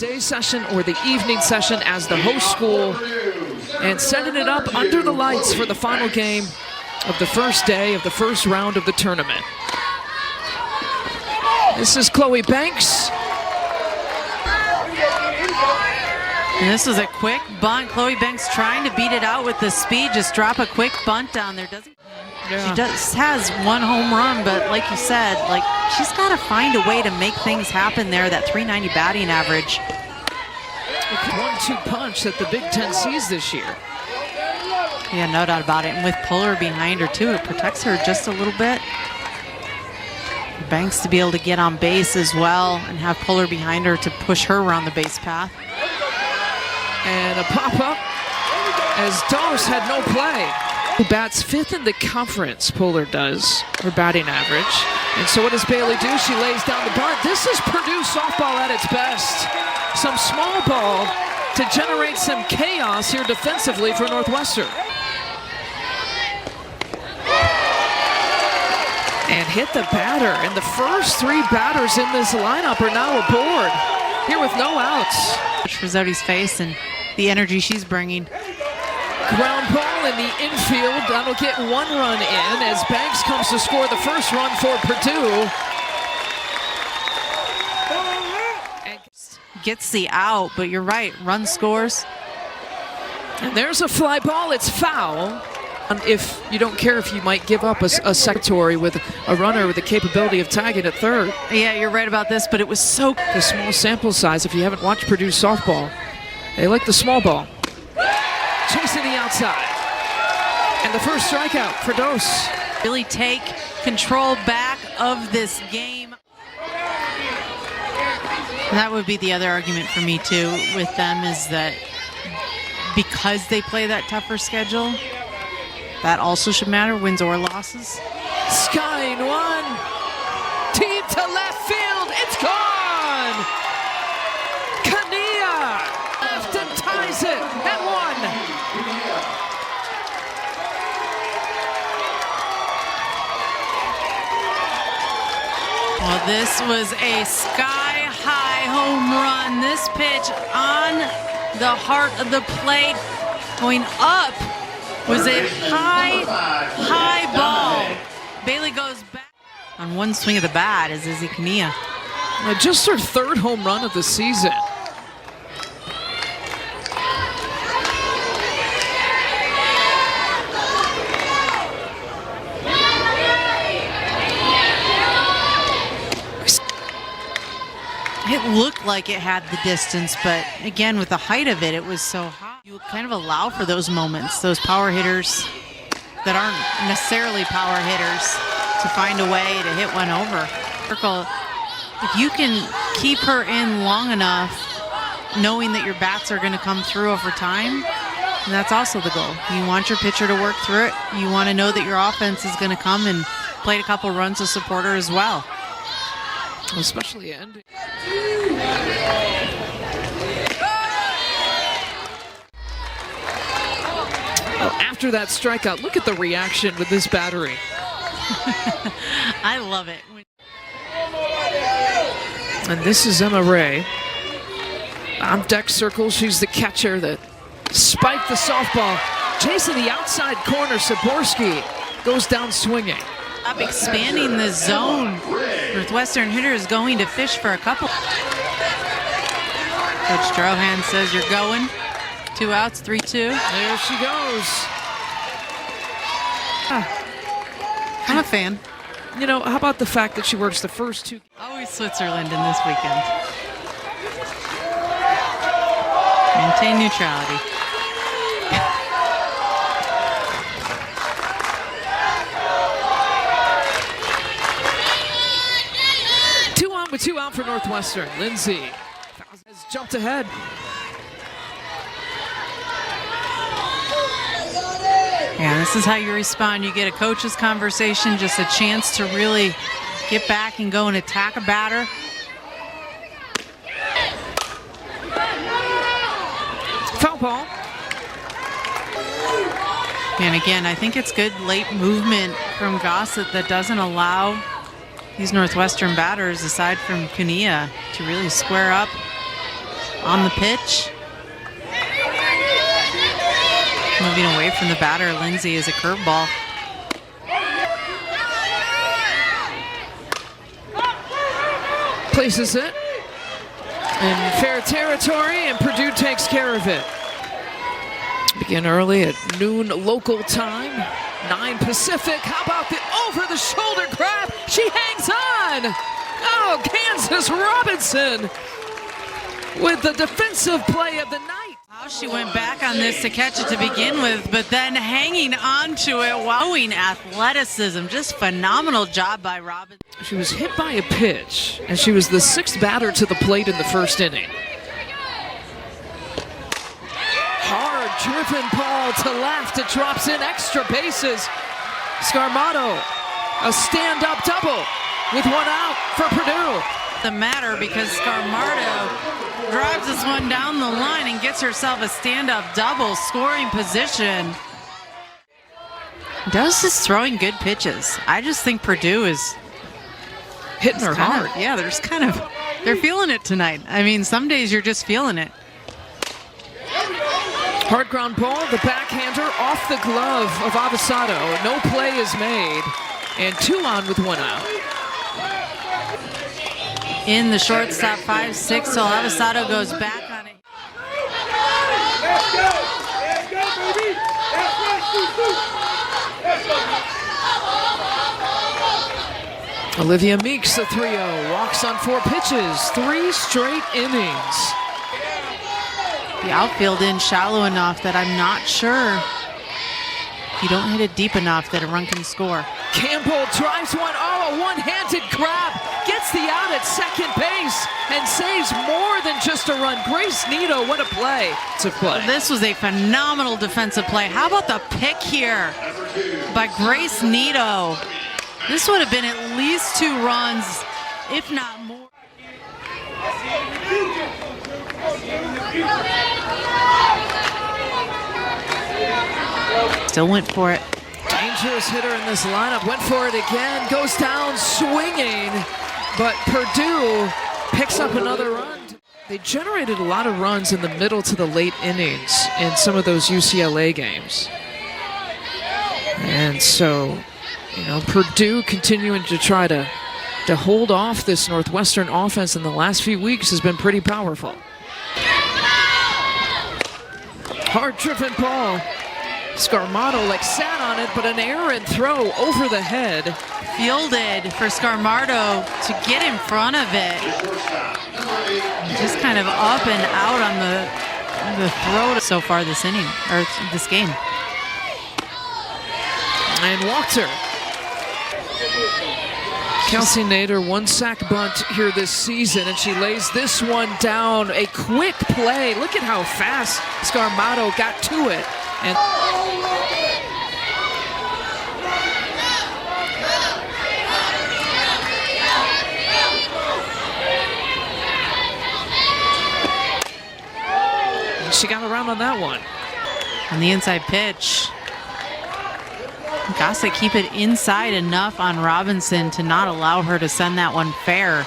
day session or the evening session as the host school, and setting it up under the lights for the final game of the first day of the first round of the tournament. This is Chloe Banks. And this was a quick bunt. Chloe Banks trying to beat it out with the speed. Just drop a quick bunt down there. She has one home run, but like you said, like she's got to find a way to make things happen there. That 390 batting average. 1-2 punch that the Big Ten sees this year. Yeah, no doubt about it. And with Puller behind her too, it protects her just a little bit. Banks to be able to get on base as well and have Puller behind her to push her around the base path. And a pop-up as Dose had no play. Who bats 5th in the conference, Puller does, her batting average. And so what does Bailey do? She lays down the bunt. This is Purdue softball at its best. Some small ball to generate some chaos here defensively for Northwestern. And hit the batter. And the first 3 batters in this lineup are now aboard here with no outs. Rizzoti's face and the energy she's bringing. Ground ball in the infield. That'll get 1 run in as Banks comes to score the first run for Purdue. Gets the out, but you're right, run scores. And there's a fly ball, it's foul. If you don't care if you might give up a secretary with a runner with the capability of tagging at third. Yeah, you're right about this, but it was so... The small sample size, if you haven't watched Purdue softball, they like the small ball. Chasing the outside. And the first strikeout for Dose. Really take control back of this game. And that would be the other argument for me too with them, is that because they play that tougher schedule, that also should matter, wins or losses. Skying one. Deep to left field. It's gone. Kania left and ties it at 1. Well, this was a sky-high home run. This pitch on the heart of the plate, going up, was a high ball. Bailey goes back on one swing of the bat is Izzy Kania. Just her 3rd home run of the season. It looked like it had the distance, but again, with the height of it, it was so high. You kind of allow for those moments, those power hitters that aren't necessarily power hitters, to find a way to hit one over. If you can keep her in long enough, knowing that your bats are going to come through over time, and that's also the goal. You want your pitcher to work through it. You want to know that your offense is going to come and play a couple runs to support her as well. Especially ending. Well, after that strikeout, look at the reaction with this battery. I love it. And this is Emma Ray. On deck circle, she's the catcher that spiked the softball. Chasing the outside corner, Saborski goes down swinging. Up expanding the zone. Northwestern hitter is going to fish for a couple. Coach Drohan says you're going. 2 outs, 3-2. There she goes. I'm a fan. You know, how about the fact that she works the first 2? Always Switzerland in this weekend. Maintain neutrality. With 2 out for Northwestern. Lindsay has jumped ahead. Yeah, this is how you respond. You get a coach's conversation, just a chance to really get back and go and attack a batter. Foul ball. And again, I think it's good late movement from Gossett that doesn't allow these Northwestern batters, aside from Kania, to really square up on the pitch. Moving away from the batter, Lindsay, is a curveball. Places it in fair territory, and Purdue takes care of it. Begin early at noon local time, 9 Pacific. How about the over-the-shoulder grab? She hangs on! Oh, Kansas Robinson with the defensive play of the night. How she went back on this to catch it to begin with, but then hanging on to it, wowing athleticism. Just phenomenal job by Robinson. She was hit by a pitch, and she was the 6th batter to the plate in the first inning. Hard-driven ball to left. It drops in extra bases. Scarmato, a stand-up double with 1 out for Purdue. The matter because Scarmato drives this one down the line and gets herself a stand-up double, scoring position. Does is throwing good pitches. I just think Purdue is hitting her hard. Yeah, they're feeling it tonight. I mean, some days you're just feeling it. Hard ground ball, the backhander off the glove of Avasado. No play is made, and 2 on with 1 out. In the shortstop 5-6, so Avasado goes back on it. Let's go, baby. That's right, Olivia Meeks, the 3-0, walks on 4 pitches, 3 straight innings. The outfield in shallow enough that I'm not sure if you don't hit it deep enough that a run can score. Campbell drives one, a one-handed grab, gets the out at second base, and saves more than just a run. Grace Nito, what a play to play. This was a phenomenal defensive play. How about the pick here by Grace Nito? This would have been at least 2 runs, if not more. Still went for it. Dangerous hitter in this lineup, went for it again, goes down swinging, but Purdue picks up another run. They generated a lot of runs in the middle to the late innings in some of those UCLA games. And so, Purdue continuing to try to hold off this Northwestern offense in the last few weeks has been pretty powerful. Hard-driven ball. Scarmato sat on it, but an errant throw over the head. Fielded for Scarmato to get in front of it. Just kind of up and out on the throw so far this inning, or this game. And walked her. Kelsey Nader, 1 sack bunt here this season, and she lays this one down. A quick play. Look at how fast Scarmato got to it. And she got around on that one. On the inside pitch. Gossett keep it inside enough on Robinson to not allow her to send that one fair.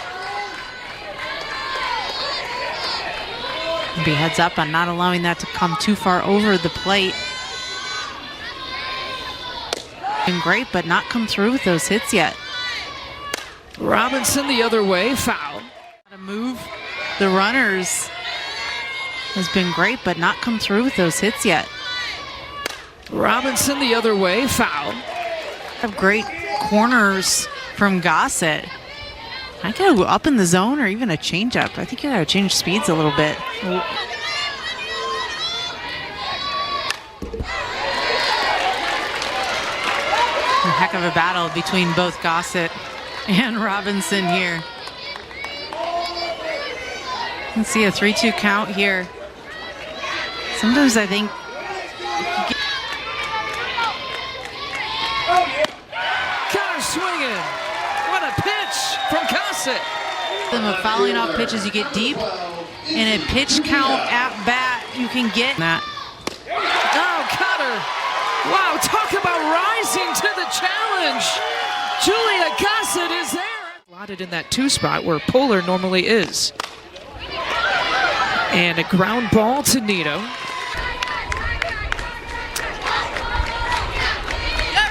Be heads up on not allowing that to come too far over the plate. Been great, but not come through with those hits yet. Robinson the other way, foul. To move the runners has been great, but not come through with those hits yet. Robinson the other way, foul. Have great corners from Gossett. I could go up in the zone or even a changeup. I think you gotta change speeds a little bit. A heck of a battle between both Gossett and Robinson here. You can see a 3-2 count here. Sometimes I think swinging. What a pitch from Gossett. Of fouling off pitches, you get deep in a pitch count at bat, you can get that. Oh, cutter. Wow, talk about rising to the challenge. Julia Gossett is there. Slotted in that 2 spot where Polar normally is. And a ground ball to Nito.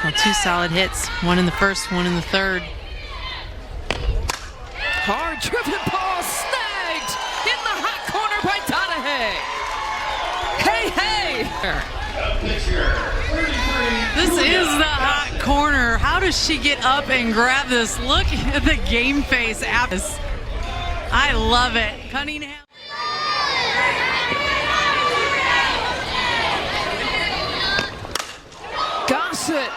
Well, 2 solid hits, one in the first, one in the third. Hard driven ball snagged in the hot corner by Donahue. Hey, hey! This is the hot corner. How does she get up and grab this? Look at the game face at this. I love it. Cunningham. Gossett,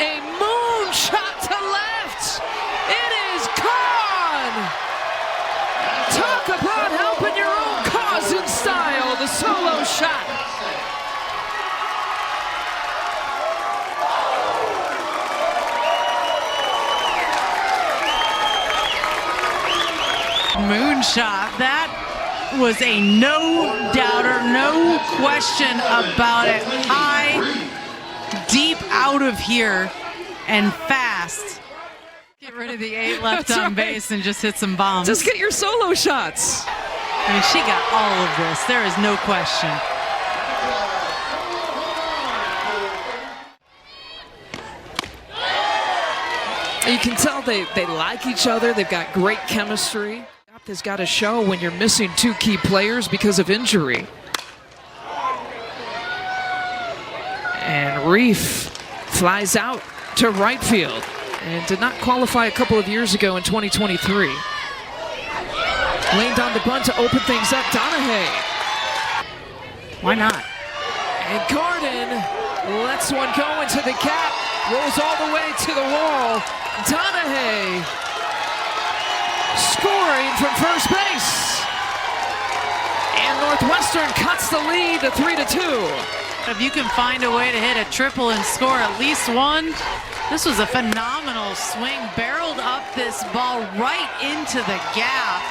a moonshot to left. It is gone. Talk about helping your own cause in style. The solo shot. Moonshot. That was a no-doubter, no question about it. High, deep out of here, and fast. Get rid of the 8 left That's on right. base and just hit some bombs. Just get your solo shots. I mean, she got all of this. There is no question. You can tell they like each other. They've got great chemistry. Has got to show when you're missing 2 key players because of injury. And Reef flies out to right field and did not qualify a couple of years ago in 2023. Leaned on the bunt to open things up. Donahue. Why not? And Garden lets one go into the gap. Rolls all the way to the wall. Donahue scoring from first base. And Northwestern cuts the lead to 3-2. If you can find a way to hit a triple and score at least one, this was a phenomenal swing. Barreled up this ball right into the gap.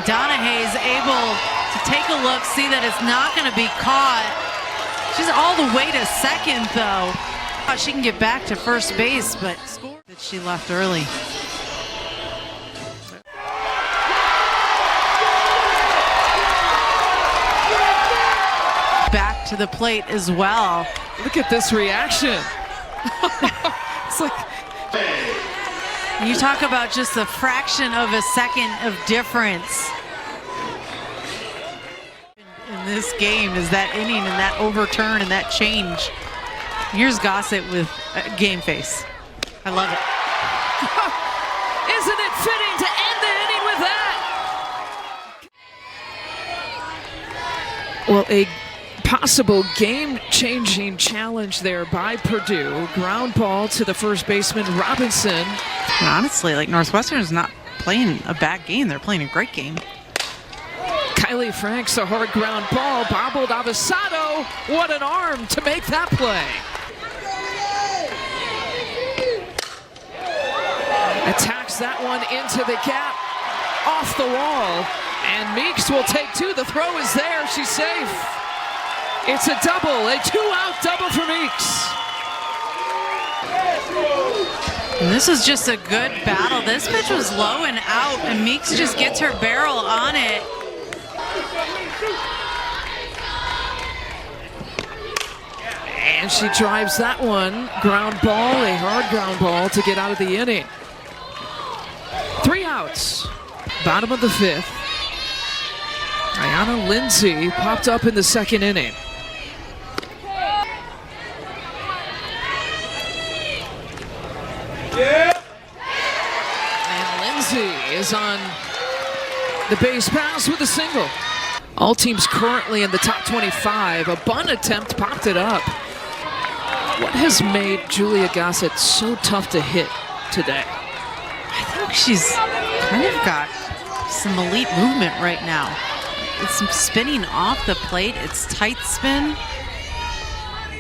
Donahue's able to take a look, see that it's not going to be caught. She's all the way to second, though. She can get back to first base, but score that she left early. Back to the plate as well. Look at this reaction. It's like, you talk about just a fraction of a second of difference in this game is that inning and that overturn and that change. Here's Gossett with a game face. I love it. isn't it fitting to end the inning with that? Well, a possible game-changing challenge there by Purdue. Ground ball to the first baseman, Robinson. And honestly, like, Northwestern is not playing a bad game. They're playing a great game. Kylie Franks, a hard ground ball, bobbled Avesado. What an arm to make that play. Attacks that one into the gap, off the wall, and Meeks will take 2. The throw is there, she's safe. It's a double, a 2-out double for Meeks. And this was just a good battle. This pitch was low and out, and Meeks just gets her barrel on it. And she drives that one. Ground ball, a hard ground ball to get out of the inning. 3 outs. Bottom of the 5th. Ayanna Lindsay popped up in the 2nd inning. And Lindsay is on the base pass with a single. All teams currently in the top 25. A bunt attempt popped it up. What has made Julia Gossett so tough to hit today? I think she's kind of got some elite movement right now. It's some spinning off the plate. It's tight spin.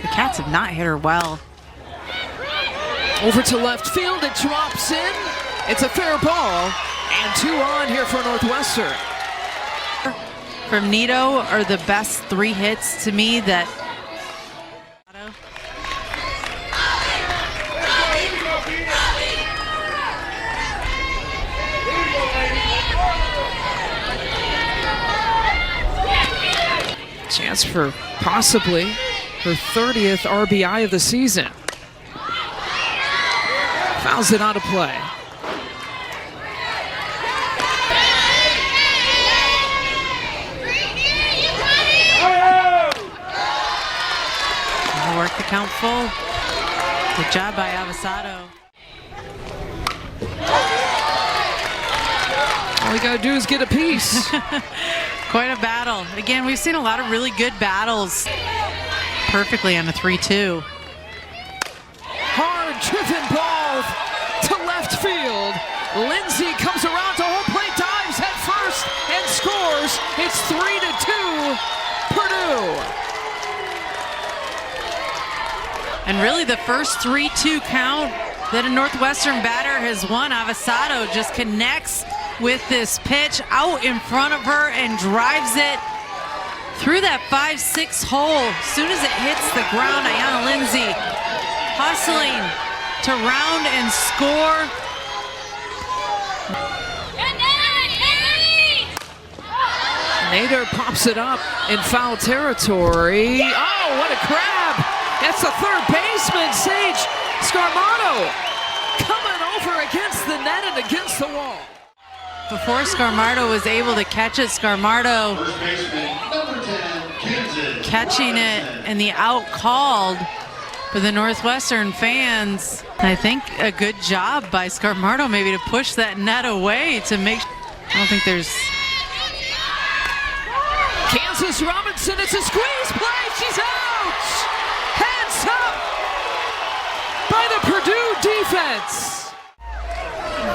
The Cats have not hit her well. Over to left field, it drops in. It's a fair ball, and 2 on here for Northwestern. From Nito are the best 3 hits to me that. Chance for possibly her 30th RBI of the season. Fouls it out of play. Work the count full. Good job by Avasado. All we gotta do is get a piece. Quite a battle. Again, we've seen a lot of really good battles. Perfectly on a 3-2. Hard driven ball to left field. Lindsay comes around to home plate, dives head first and scores. It's 3-2 Purdue. And really the first 3-2 count that a Northwestern batter has won. Avasado just connects with this pitch out in front of her and drives it through that 5-6 hole. As soon as it hits the ground, Ayanna Lindsay hustling to round and score. Nader pops it up in foul territory. Oh, what a grab! That's the third baseman, Sage Scarmato, coming over against the net and against the wall. Before Scarmato was able to catch it, Scarmato catching it and the out called for the Northwestern fans. I think a good job by Scarmato maybe to push that net away to make. I don't think there's. Kansas Robinson, it's a squeeze play, she's out! Heads up by the Purdue defense.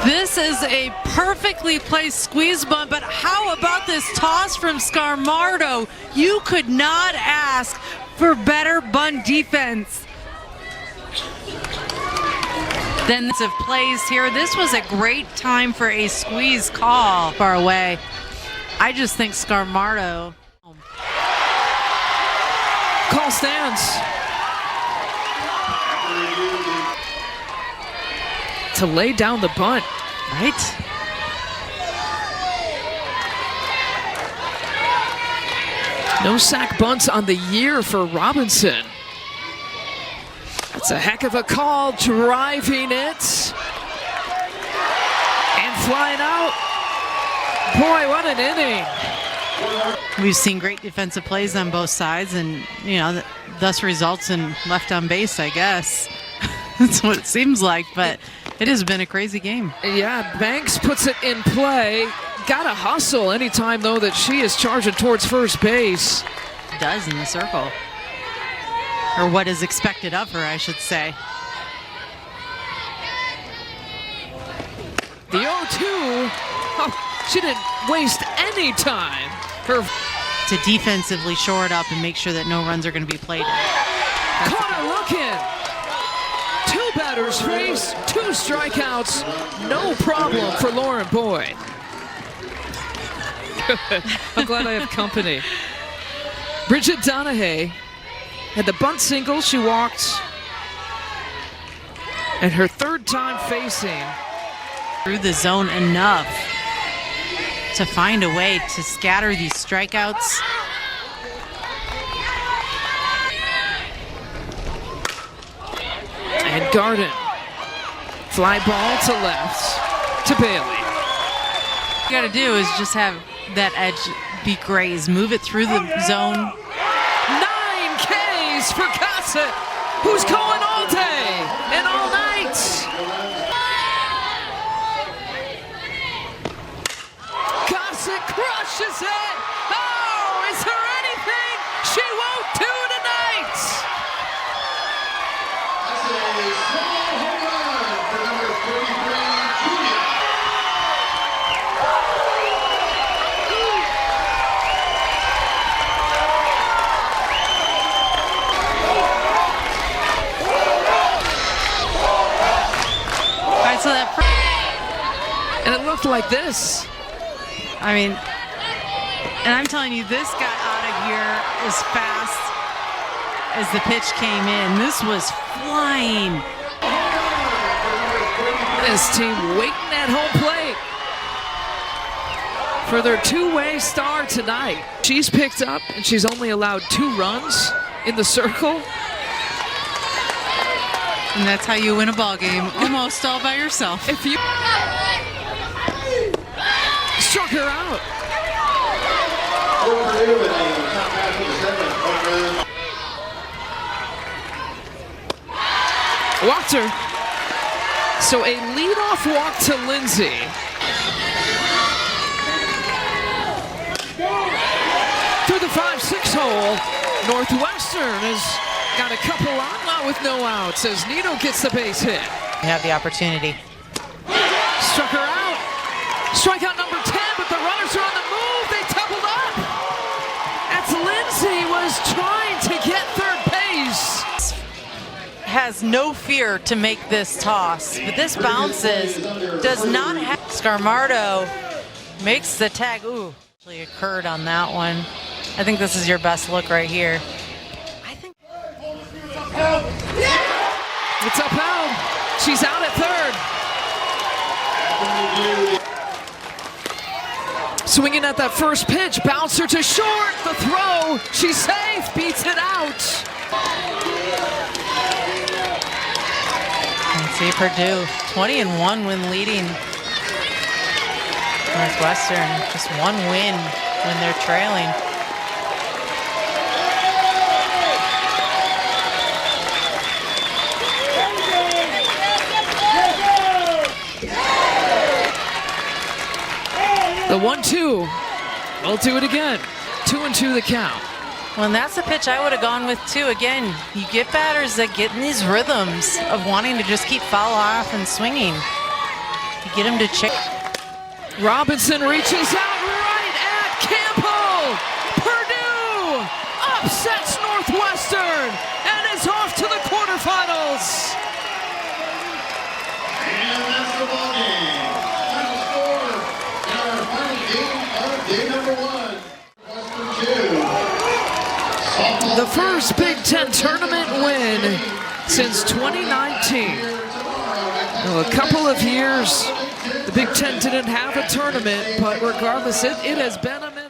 This is a perfectly placed squeeze bunt, but how about this toss from Scarmato? You could not ask for better bunt defense than this of plays here. This was a great time for a squeeze call far away. I just think Scarmato. Call stands. To lay down the bunt. Right? No sack bunts on the year for Robinson. That's a heck of a call, driving it. And flying out. Boy, what an inning. We've seen great defensive plays on both sides, and thus results in left on base, I guess. That's what it seems like, but it has been a crazy game. Yeah, Banks puts it in play. Gotta hustle anytime, though, that she is charging towards first base. Does in the circle. Or what is expected of her, I should say. The 0-2. Oh, she didn't waste any time. To defensively shore it up and make sure that no runs are going to be played in. Caught her looking. Two batters face, 2 strikeouts. No problem for Lauren Boyd. I'm glad I have company. Bridget Donahue had the bunt single. She walked. And her third time facing. Through the zone enough to find a way to scatter these strikeouts. And Garden. Fly ball to left to Bailey. What you got to do is just have that edge be grazed. Move it through the zone. 9 Ks for Gossett, who's going all day and all night. Gossett crushes it. Oh, is there anything she won't do tonight? That's a small home run for number 33, Julia. All right, so that. And it looked like this. I mean, and I'm telling you, this got out of here as fast as the pitch came in. This was flying. This team waiting at home plate for their two-way star tonight. She's picked up, and she's only allowed 2 runs in the circle. And that's how you win a ball game, almost all by yourself. If you struck her out. For Purdue with a top half of the 7th home run. Walked her. So a leadoff walk to Lindsay. Through the 5-6 hole, Northwestern has got a couple on now with no outs as Nito gets the base hit. You have the opportunity. Struck her out. Strikeout number 10, but the runners are on the move. They doubled up. As Lindsay was trying to get third base. Has no fear to make this toss, but this bounces, does not have. Scarmardo makes the tag. Ooh, actually occurred on that one. I think this is your best look right here. I think It's upheld. She's out at third. Swinging at that first pitch, bouncer to short, the throw, she's safe, beats it out. Let's see Purdue, 20-1 when leading Northwestern. Just 1 win when they're trailing. The 1-2, we'll do it again. 2-2 the count. Well, and that's the pitch I would have gone with too. Again, you get batters that get in these rhythms of wanting to just keep foul off and swinging. You get them to check. Robinson reaches out right at Campbell. Purdue upsets Northwestern and is off to the quarterfinals. And that's the ball game. Final score in our final game of day number 1. Northwestern 2. The first Big Ten tournament win since 2019. Well, a couple of years, the Big Ten didn't have a tournament, but regardless, it has been a minute.